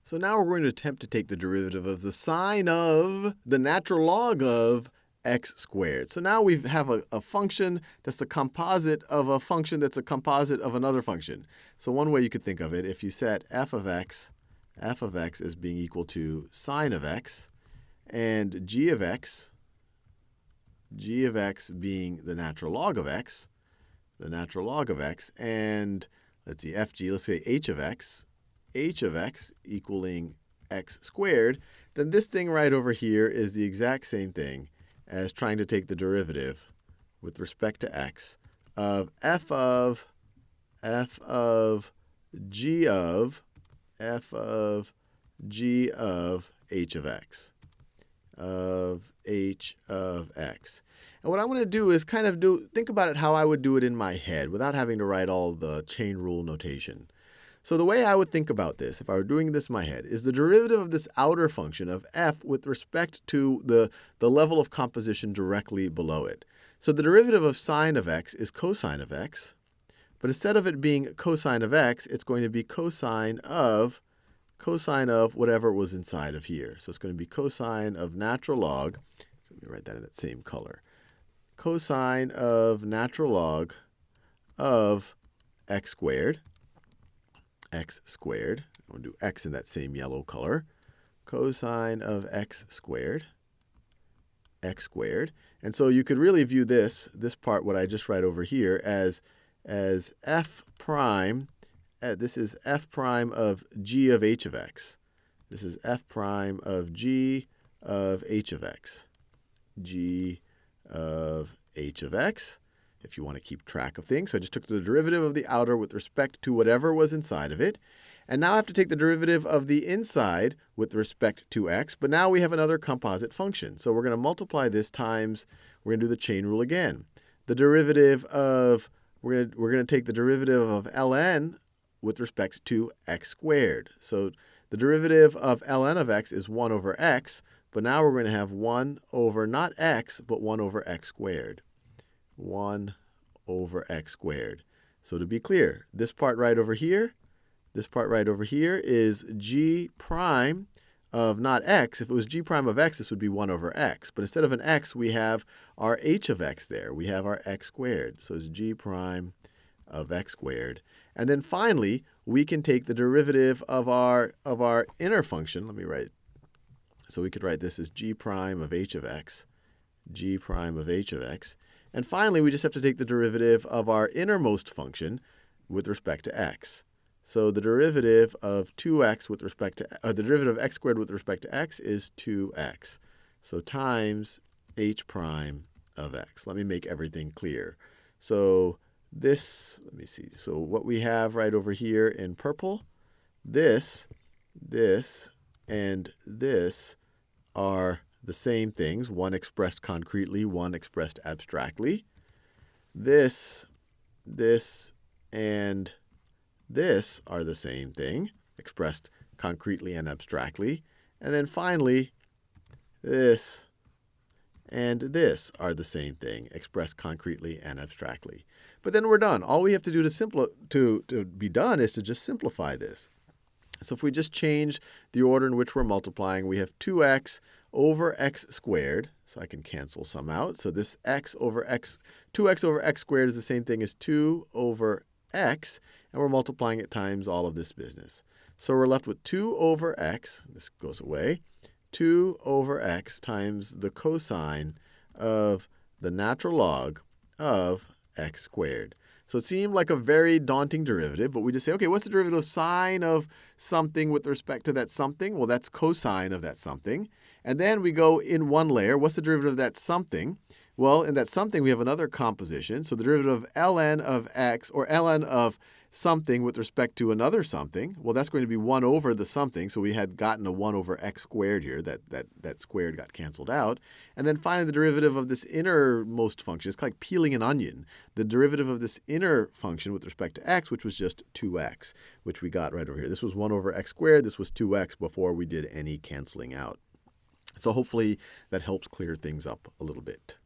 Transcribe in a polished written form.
So now we're going to attempt to take the derivative of the sine of the natural log of x squared. So now we have a function that's the composite of a function that's a composite of another function. So one way you could think of it, if you set f of x as being equal to sine of x, and g of x being the natural log of x, and let's see, let's say h of x equaling x squared, then this thing right over here is the exact same thing as trying to take the derivative with respect to x of f of g of h of x. And what I'm going to do is kind of think about it how I would do it in my head without having to write all the chain rule notation. So the way I would think about this, if I were doing this in my head, is the derivative of this outer function of f with respect to the level of composition directly below it. So the derivative of sine of x is cosine of x. But instead of it being cosine of x, it's going to be cosine of whatever was inside of here. So it's going to be cosine of natural log. So let me write that in that same color. Cosine of natural log of x squared. I'm going to do x in that same yellow color. Cosine of x squared. And so you could really view this part, what I just write over here, as f prime. This is f prime of g of h of x. This is f prime of g of h of x. G of h of x, if you want to keep track of things. So I just took the derivative of the outer with respect to whatever was inside of it. And now I have to take the derivative of the inside with respect to x. But now we have another composite function. So we're going to multiply this times, we're going to do the chain rule again. The derivative of, we're going to take the derivative of ln with respect to x squared. So the derivative of ln of x is 1 over x. But now we're going to have 1 over not x, but 1 over x squared. 1 over x squared. So to be clear, this part right over here is g prime of not x. If it was g prime of x, this would be 1 over x. But instead of an x, we have our h of x there. We have our x squared. So it's g prime of x squared. And then finally, we can take the derivative of our inner function. Let me write. So we could write this as g prime of h of x. And finally, we just have to take the derivative of our innermost function with respect to x. So the derivative of 2x with respect to, the derivative of x squared with respect to x is 2x. So times h prime of x. Let me make everything clear. So this, let me see. So what we have right over here in purple, this, and this are the same things, one expressed concretely, one expressed abstractly. This, and this are the same thing, expressed concretely and abstractly. And then finally, this and this are the same thing, expressed concretely and abstractly. But then we're done. All we have to do to be done is to just simplify this. So if we just change the order in which we're multiplying, we have 2x over x squared. So I can cancel some out. So this 2x over x squared is the same thing as 2 over x. And we're multiplying it times all of this business. So we're left with 2 over x. This goes away. 2 over x times the cosine of the natural log of x squared. So it seemed like a very daunting derivative, but we just say, okay, what's the derivative of sine of something with respect to that something? Well, that's cosine of that something. And then we go in one layer. What's the derivative of that something? Well, in that something, we have another composition. So the derivative of ln of x, or ln of something with respect to another something, well, that's going to be 1 over the something. So we had gotten a 1 over x squared here. That squared got canceled out. And then finally, the derivative of this innermost function. It's kind of like peeling an onion. The derivative of this inner function with respect to x, which was just 2x, which we got right over here. This was 1 over x squared. This was 2x before we did any canceling out. So hopefully that helps clear things up a little bit.